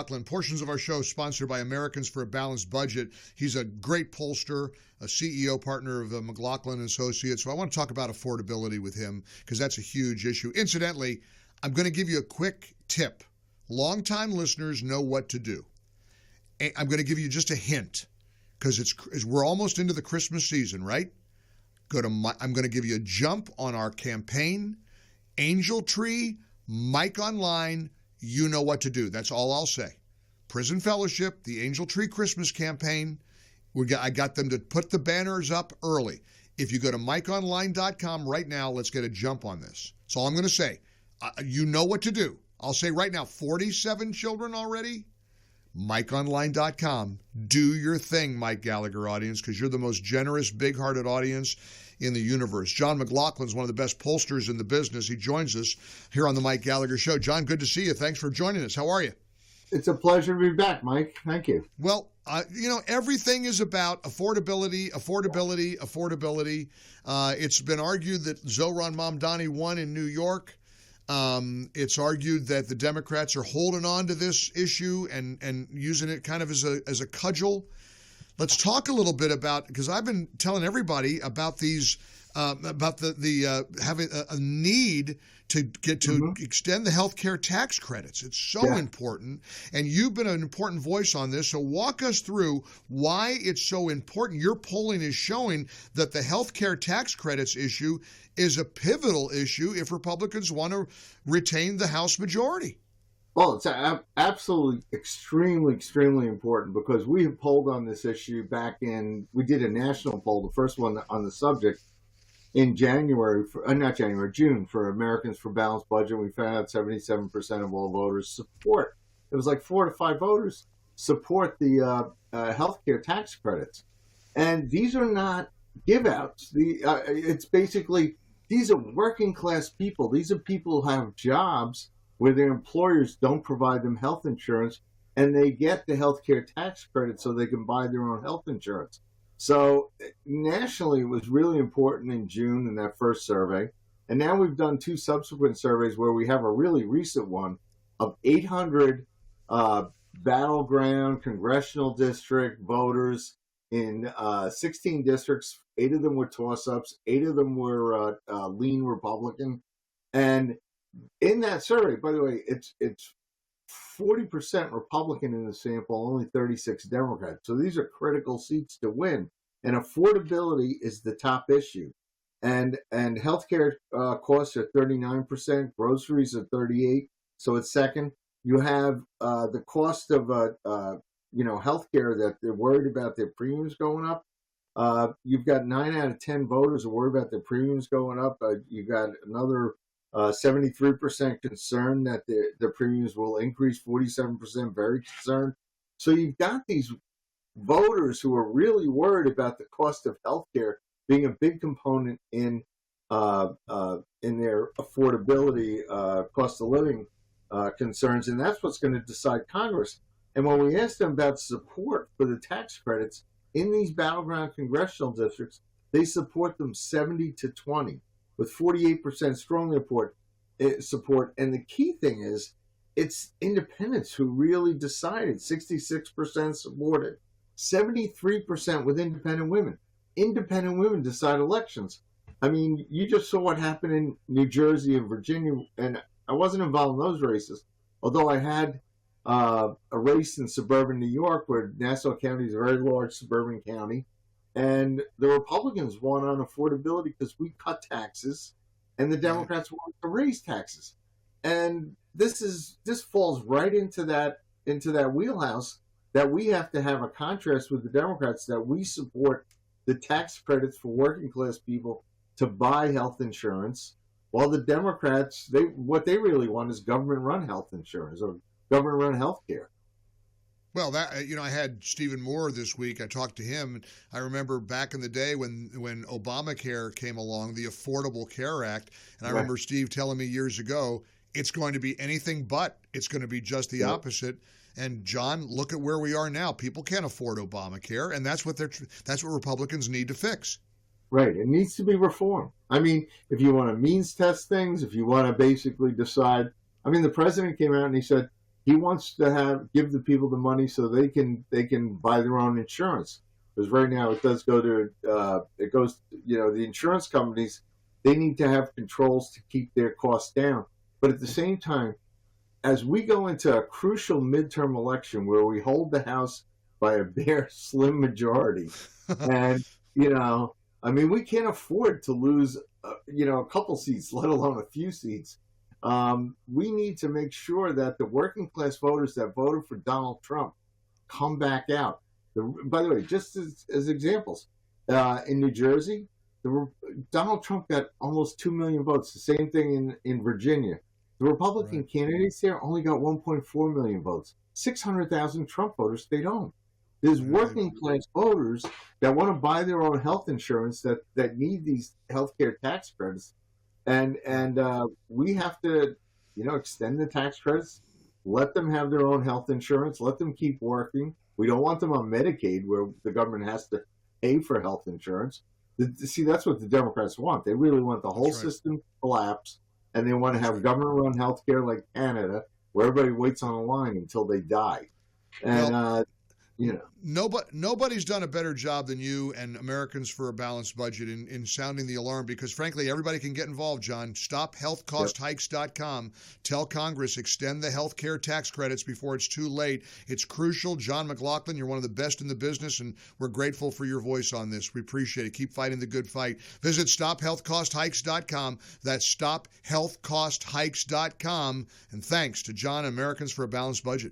McLaughlin. Portions of our show sponsored by Americans for a Balanced Budget. He's a great pollster, a CEO partner of McLaughlin Associates. So I want to talk about affordability with him because that's a huge issue. Incidentally, I'm going to give you a quick tip. Longtime listeners know what to do. I'm going to give you just a hint because we're almost into the Christmas season, right? I'm going to give you a jump on our campaign, Angel Tree, Mike Online. You know what to do. That's all I'll say. Prison Fellowship, the Angel Tree Christmas campaign. I got them to put the banners up early. If you go to MikeOnline.com right now, let's get a jump on this. That's all I'm going to say. You know what to do. I'll say right now, 47 children already. MikeOnline.com. Do your thing, Mike Gallagher audience, because you're the most generous, big-hearted audience in the universe. John McLaughlin is one of the best pollsters in the business. He joins us here on the Mike Gallagher Show. John, good to see you. Thanks for joining us. How are you? It's a pleasure to be back, Mike. Thank you. Well, everything is about affordability. It's been argued that Zohran Mamdani won in New York. It's argued that the Democrats are holding on to this issue and using it kind of as a cudgel. Let's talk a little bit about, because I've been telling everybody about these, about the having a need to get to extend the health care tax credits. It's so important, and you've been an important voice on this. So walk us through why it's so important. Your polling is showing that the health care tax credits issue is a pivotal issue if Republicans want to retain the House majority. Well, it's absolutely extremely important because we have polled on this issue we did a national poll, the first one on the subject in June for Americans for Balanced Budget. We found out 77% of all voters support. It was like 4 to 5 voters support the healthcare tax credits. And these are not give outs. It's basically, these are working class people. These are people who have jobs where their employers don't provide them health insurance, and they get the healthcare tax credit so they can buy their own health insurance. So nationally, it was really important in June in that first survey. And now we've done 2 subsequent surveys where we have a really recent one of 800 battleground congressional district voters in 16 districts. 8 of them were toss-ups. 8 of them were lean Republican. And in that survey, by the way, it's 40% Republican in the sample, only 36 Democrat. So these are critical seats to win. And affordability is the top issue. And healthcare costs are 39%, groceries are 38%, so it's second. You have the cost of healthcare that they're worried about their premiums going up. You've got 9 out of 10 voters are worried about their premiums going up. You've got another 73% concerned that the premiums will increase, 47% very concerned. So you've got these voters who are really worried about the cost of healthcare being a big component in their affordability, cost of living concerns, and that's what's going to decide Congress. And when we asked them about support for the tax credits in these battleground congressional districts, they support them 70-20. With 48% strongly support. And the key thing is, it's independents who really decided. 66% supported, 73% with independent women. Independent women decide elections. I mean, you just saw what happened in New Jersey and Virginia, and I wasn't involved in those races, although I had a race in suburban New York where Nassau County is a very large suburban county. And the Republicans won on affordability because we cut taxes, and the Democrats wanted to raise taxes. And this falls right into that wheelhouse that we have to have a contrast with the Democrats, that we support the tax credits for working class people to buy health insurance, while the Democrats, what they really want is government run health insurance or government run health care. Well, I had Stephen Moore this week. I talked to him. I remember back in the day when Obamacare came along, the Affordable Care Act, and I remember Steve telling me years ago, it's going to be anything but. It's going to be just the opposite. And John, look at where we are now. People can't afford Obamacare, and that's what Republicans need to fix. Right. It needs to be reformed. I mean, if you want to means test things, if you want to basically decide, I mean, the president came out and he said, He wants to give the people the money so they can buy their own insurance. Because right now it does go to the insurance companies, they need to have controls to keep their costs down. But at the same time, as we go into a crucial midterm election where we hold the House by a bare slim majority, and we can't afford to lose a couple seats, let alone a few seats. We need to make sure that the working class voters that voted for Donald Trump come back out. By the way, just as examples, in New Jersey, Donald Trump got almost 2 million votes. The same thing in Virginia. The Republican candidates there only got 1.4 million votes. 600,000 Trump voters stayed home. There's working class voters that want to buy their own health insurance that need these healthcare tax credits. And we have to, extend the tax credits, let them have their own health insurance, let them keep working. We don't want them on Medicaid where the government has to pay for health insurance. See, that's what the Democrats want. They really want the whole system to collapse, and they want to have government-run health care like Canada, where everybody waits on a line until they die. And, nobody's done a better job than you and Americans for a Balanced Budget in sounding the alarm, because frankly, everybody can get involved, John. StopHealthCostHikes.com. Tell Congress, extend the health care tax credits before it's too late. It's crucial. John McLaughlin, you're one of the best in the business, and we're grateful for your voice on this. We appreciate it. Keep fighting the good fight. Visit StopHealthCostHikes.com. That's StopHealthCostHikes.com. And thanks to John and Americans for a Balanced Budget.